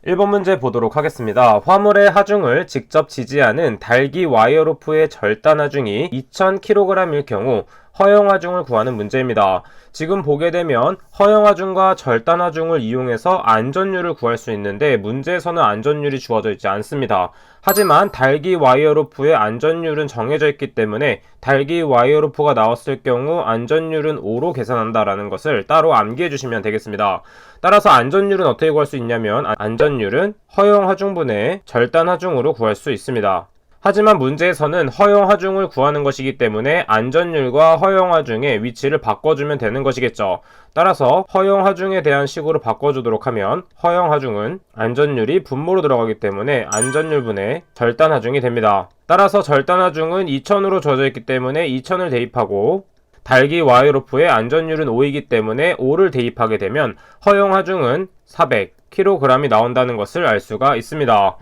1번 문제 보도록 하겠습니다. 화물의 하중을 직접 지지하는 달기 와이어로프의 절단 하중이 2000kg일 경우 허용 하중을 구하는 문제입니다. 지금 보게 되면 허용 하중과 절단 하중을 이용해서 안전율을 구할 수 있는데 문제에서는 안전율이 주어져 있지 않습니다. 하지만 달기 와이어로프의 안전율은 정해져 있기 때문에 달기 와이어로프가 나왔을 경우 안전율은 5로 계산한다라는 것을 따로 암기해 주시면 되겠습니다. 따라서 안전율은 어떻게 구할 수 있냐면 안전율은 허용 하중분의 절단 하중으로 구할 수 있습니다. 하지만 문제에서는 허용 하중을 구하는 것이기 때문에 안전율과 허용 하중의 위치를 바꿔주면 되는 것이겠죠. 따라서 허용 하중에 대한 식으로 바꿔주도록 하면 허용 하중은 안전율이 분모로 들어가기 때문에 안전율분의 절단 하중이 됩니다. 따라서 절단 하중은 2000으로 주어져 있기 때문에 2000을 대입하고 달기 와이어로프의 안전율은 5이기 때문에 5를 대입하게 되면 허용 하중은 400kg이 나온다는 것을 알 수가 있습니다.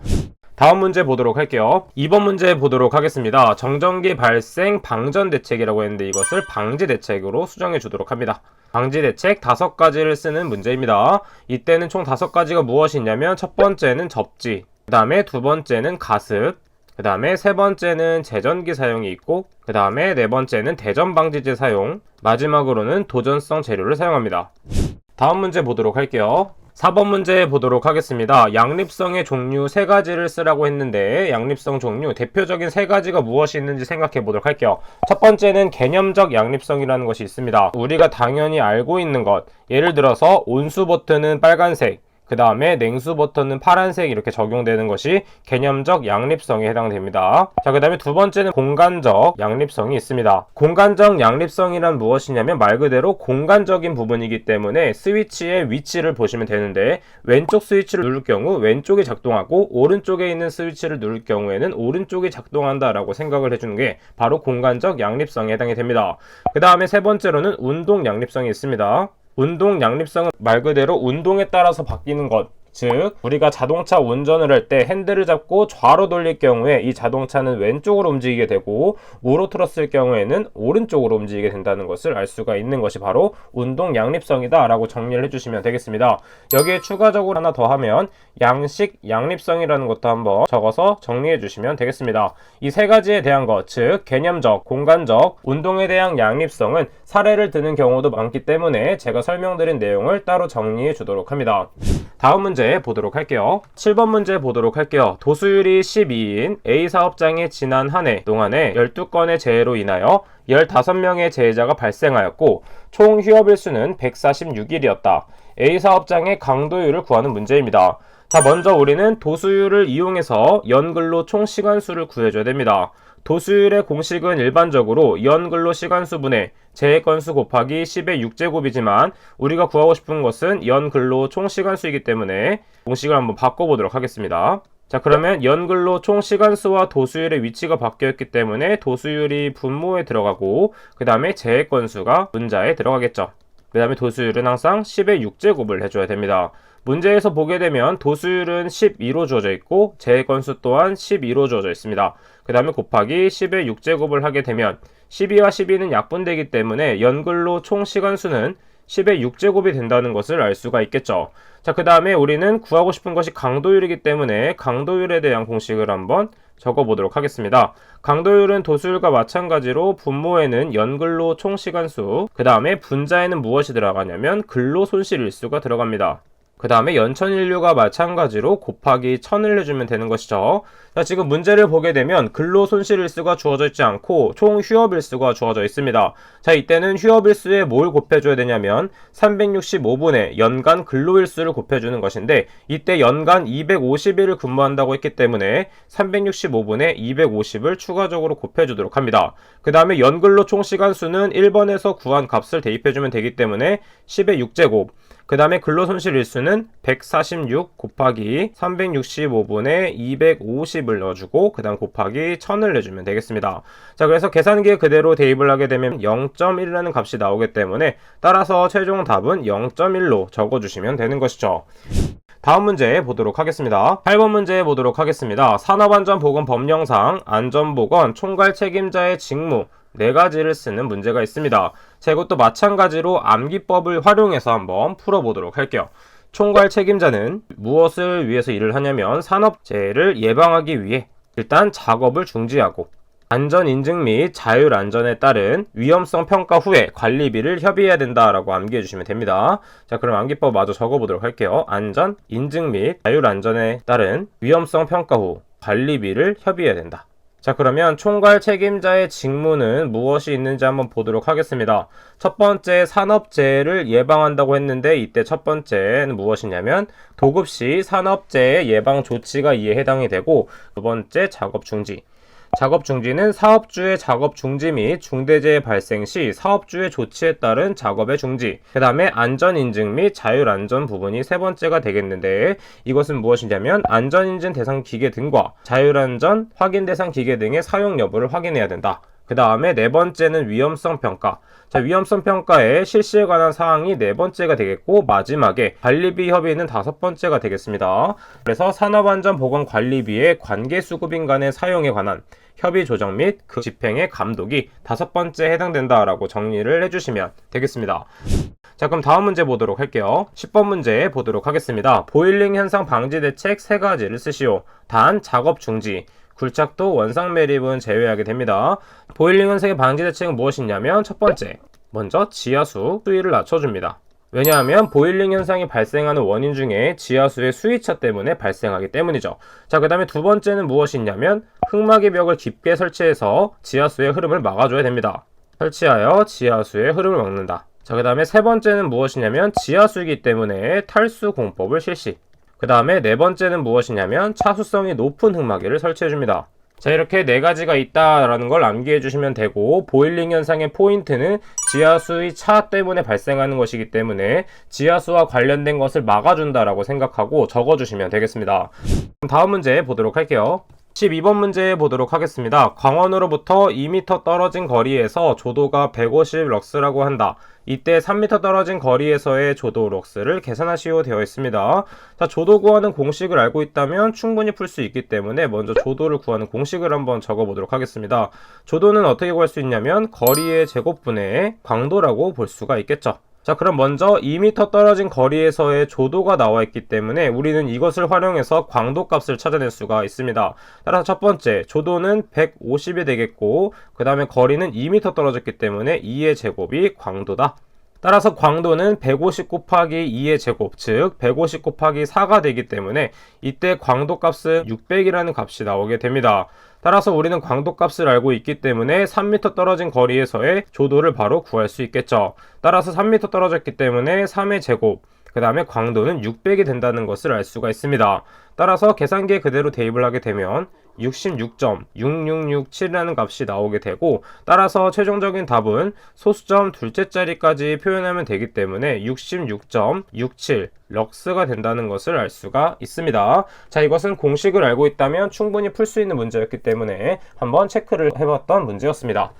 다음 문제 보도록 할게요. 2번 문제 보도록 하겠습니다. 정전기 발생 방전 대책이라고 했는데 이것을 방지 대책으로 수정해 주도록 합니다. 방지 대책 5가지를 쓰는 문제입니다. 이때는 총 5가지가 무엇이 있냐면 첫 번째는 접지, 그 다음에 두 번째는 가습, 그 다음에 세 번째는 제전기 사용이 있고, 그 다음에 네 번째는 대전 방지제 사용, 마지막으로는 도전성 재료를 사용합니다. 다음 문제 보도록 할게요. 4번 문제 보도록 하겠습니다. 양립성의 종류 3가지를 쓰라고 했는데 양립성 종류 대표적인 3가지가 무엇이 있는지 생각해 보도록 할게요. 첫 번째는 개념적 양립성이라는 것이 있습니다. 우리가 당연히 알고 있는 것, 예를 들어서 온수 버튼은 빨간색, 그 다음에 냉수 버튼은 파란색 이렇게 적용되는 것이 개념적 양립성에 해당됩니다. 자, 그 다음에 두 번째는 공간적 양립성이 있습니다. 공간적 양립성이란 무엇이냐면 말 그대로 공간적인 부분이기 때문에 스위치의 위치를 보시면 되는데 왼쪽 스위치를 누를 경우 왼쪽이 작동하고 오른쪽에 있는 스위치를 누를 경우에는 오른쪽이 작동한다 라고 생각을 해주는 게 바로 공간적 양립성에 해당이 됩니다. 그 다음에 세 번째로는 운동 양립성이 있습니다. 운동 양립성은 말 그대로 운동에 따라서 바뀌는 것, 즉 우리가 자동차 운전을 할 때 핸들을 잡고 좌로 돌릴 경우에 이 자동차는 왼쪽으로 움직이게 되고 우로 틀었을 경우에는 오른쪽으로 움직이게 된다는 것을 알 수가 있는 것이 바로 운동 양립성이다 라고 정리를 해주시면 되겠습니다. 여기에 추가적으로 하나 더 하면 양식 양립성이라는 것도 한번 적어서 정리해 주시면 되겠습니다. 이 3가지에 대한 것, 즉 개념적, 공간적, 운동에 대한 양립성은 사례를 드는 경우도 많기 때문에 제가 설명드린 내용을 따로 정리해 주도록 합니다. 다음 문제 보도록 할게요. 7번 문제 보도록 할게요. 도수율이 12인 A 사업장에 지난 한 해 동안에 12건의 재해로 인하여 15명의 재해자가 발생하였고 총 휴업일수는 146일이었다. A 사업장의 강도율을 구하는 문제입니다. 자, 먼저 우리는 도수율을 이용해서 연근로 총 시간수를 구해줘야 됩니다. 도수율의 공식은 일반적으로 연근로 시간수분의 재해건수 곱하기 10의 6제곱이지만 우리가 구하고 싶은 것은 연근로 총 시간수이기 때문에 공식을 한번 바꿔보도록 하겠습니다. 자, 그러면 연근로 총 시간수와 도수율의 위치가 바뀌었기 때문에 도수율이 분모에 들어가고 그 다음에 재해건수가 분자에 들어가겠죠. 그 다음에 도수율은 항상 10의 6제곱을 해줘야 됩니다. 문제에서 보게 되면 도수율은 12로 주어져 있고 재해건수 또한 12로 주어져 있습니다. 그 다음에 곱하기 10의 6제곱을 하게 되면 12와 12는 약분되기 때문에 연근로 총 시간수는 10의 6제곱이 된다는 것을 알 수가 있겠죠. 자, 그 다음에 우리는 구하고 싶은 것이 강도율이기 때문에 강도율에 대한 공식을 한번 적어보도록 하겠습니다. 강도율은 도수율과 마찬가지로 분모에는 연근로 총 시간수, 그 다음에 분자에는 무엇이 들어가냐면 근로 손실 일수가 들어갑니다. 그 다음에 연천인류가 마찬가지로 곱하기 1000을 해주면 되는 것이죠. 자, 지금 문제를 보게 되면 근로손실일수가 주어져 있지 않고 총 휴업일수가 주어져 있습니다. 자, 이때는 휴업일수에 뭘 곱해줘야 되냐면 365분의 연간 근로일수를 곱해주는 것인데 이때 연간 250일을 근무한다고 했기 때문에 365분의 250을 추가적으로 곱해주도록 합니다. 그 다음에 연근로 총 시간수는 1번에서 구한 값을 대입해주면 되기 때문에 10의 6제곱, 그 다음에 근로손실일수는 146 곱하기 365분의 250을 넣어주고 그 다음 곱하기 1000을 내주면 되겠습니다. 자, 그래서 계산기에 그대로 대입을 하게 되면 0.1이라는 값이 나오기 때문에 따라서 최종 답은 0.1로 적어주시면 되는 것이죠. 다음 문제 보도록 하겠습니다. 8번 문제 보도록 하겠습니다. 산업안전보건법령상 안전보건 총괄 책임자의 직무 4가지를 쓰는 문제가 있습니다. 자, 이것도 마찬가지로 암기법을 활용해서 한번 풀어보도록 할게요. 총괄 책임자는 무엇을 위해서 일을 하냐면 산업재해를 예방하기 위해 일단 작업을 중지하고 안전 인증 및 자율 안전에 따른 위험성 평가 후에 관리비를 협의해야 된다라고 암기해 주시면 됩니다. 자, 그럼 암기법 마저 적어보도록 할게요. 안전 인증 및 자율 안전에 따른 위험성 평가 후 관리비를 협의해야 된다. 자, 그러면 총괄 책임자의 직무는 무엇이 있는지 한번 보도록 하겠습니다. 첫 번째, 산업재해를 예방한다고 했는데 이때 첫 번째는 무엇이냐면 도급시 산업재해 예방 조치가 이에 해당이 되고, 두 번째, 작업 중지. 작업 중지는 사업주의 작업 중지 및 중대재해 발생 시 사업주의 조치에 따른 작업의 중지. 그 다음에 안전인증 및 자율안전 부분이 세 번째가 되겠는데, 이것은 무엇이냐면 안전인증 대상 기계 등과 자율안전 확인 대상 기계 등의 사용 여부를 확인해야 된다. 그 다음에 네 번째는 위험성 평가. 자, 위험성 평가의 실시에 관한 사항이 네 번째가 되겠고, 마지막에 관리비 협의는 다섯 번째가 되겠습니다. 그래서 산업안전보건관리비의 관계수급인 간의 사용에 관한 협의 조정 및 그 집행의 감독이 다섯 번째에 해당된다라고 정리를 해주시면 되겠습니다. 자, 그럼 다음 문제 보도록 할게요. 10번 문제 보도록 하겠습니다. 보일링 현상 방지 대책 세 가지를 쓰시오. 단, 작업 중지, 굴착도, 원상 매립은 제외하게 됩니다. 보일링 현상의 방지 대책은 무엇이냐면 첫 번째, 먼저 지하수 수위를 낮춰줍니다. 왜냐하면 보일링 현상이 발생하는 원인 중에 지하수의 수위차 때문에 발생하기 때문이죠. 자, 그 다음에 두 번째는 무엇이 있냐면 흙막이 벽을 깊게 설치해서 지하수의 흐름을 막아줘야 됩니다. 설치하여 지하수의 흐름을 막는다. 자, 그 다음에 세 번째는 무엇이냐면 지하수이기 때문에 탈수 공법을 실시. 그 다음에 네 번째는 무엇이냐면 차수성이 높은 흙막이를 설치해줍니다. 자, 이렇게 네 가지가 있다라는 걸 암기해 주시면 되고, 보일링 현상의 포인트는 지하수의 차 때문에 발생하는 것이기 때문에 지하수와 관련된 것을 막아준다라고 생각하고 적어주시면 되겠습니다. 다음 문제 보도록 할게요. 12번 문제 보도록 하겠습니다. 광원으로부터 2m 떨어진 거리에서 조도가 150 럭스라고 한다. 이때 3m 떨어진 거리에서의 조도 럭스를 계산하시오 되어 있습니다. 자, 조도 구하는 공식을 알고 있다면 충분히 풀 수 있기 때문에 먼저 조도를 구하는 공식을 한번 적어보도록 하겠습니다. 조도는 어떻게 구할 수 있냐면 거리의 제곱분의 광도라고 볼 수가 있겠죠. 자, 그럼 먼저 2m 떨어진 거리에서의 조도가 나와 있기 때문에 우리는 이것을 활용해서 광도 값을 찾아낼 수가 있습니다. 따라서 첫 번째, 조도는 150이 되겠고, 그 다음에 거리는 2m 떨어졌기 때문에 2의 제곱이 광도다. 따라서 광도는 150 곱하기 2의 제곱, 즉 150 곱하기 4가 되기 때문에 이때 광도 값은 600이라는 값이 나오게 됩니다. 따라서 우리는 광도 값을 알고 있기 때문에 3m 떨어진 거리에서의 조도를 바로 구할 수 있겠죠. 따라서 3m 떨어졌기 때문에 3의 제곱, 그 다음에 광도는 600이 된다는 것을 알 수가 있습니다. 따라서 계산기에 그대로 대입을 하게 되면 66.6667이라는 값이 나오게 되고, 따라서 최종적인 답은 소수점 둘째 자리까지 표현하면 되기 때문에 66.67 럭스가 된다는 것을 알 수가 있습니다. 자, 이것은 공식을 알고 있다면 충분히 풀 수 있는 문제였기 때문에 한번 체크를 해봤던 문제였습니다.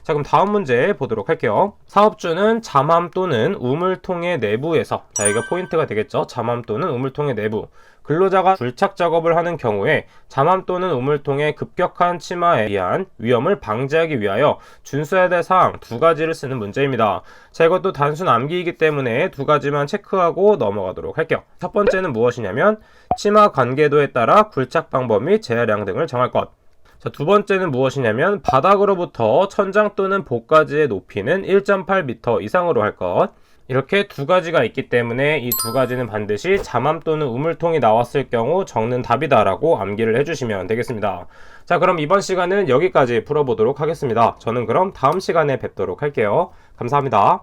자, 그럼 다음 문제 보도록 할게요. 사업주는 잠함 또는 우물통의 내부에서, 자, 이게 포인트가 되겠죠. 잠함 또는 우물통의 내부, 근로자가 굴착 작업을 하는 경우에 잠함 또는 우물통의 급격한 침하에 의한 위험을 방지하기 위하여 준수해야 될 사항 두 가지를 쓰는 문제입니다. 자, 이것도 단순 암기이기 때문에 두 가지만 체크하고 넘어가도록 할게요. 첫 번째는 무엇이냐면 침하 관계도에 따라 굴착 방법 및 제하량 등을 정할 것. 자, 두 번째는 무엇이냐면 바닥으로부터 천장 또는 복가지의 높이는 1.8m 이상으로 할 것. 이렇게 두 가지가 있기 때문에 이 두 가지는 반드시 잠함 또는 우물통이 나왔을 경우 적는 답이다 라고 암기를 해주시면 되겠습니다. 자, 그럼 이번 시간은 여기까지 풀어보도록 하겠습니다. 저는 그럼 다음 시간에 뵙도록 할게요. 감사합니다.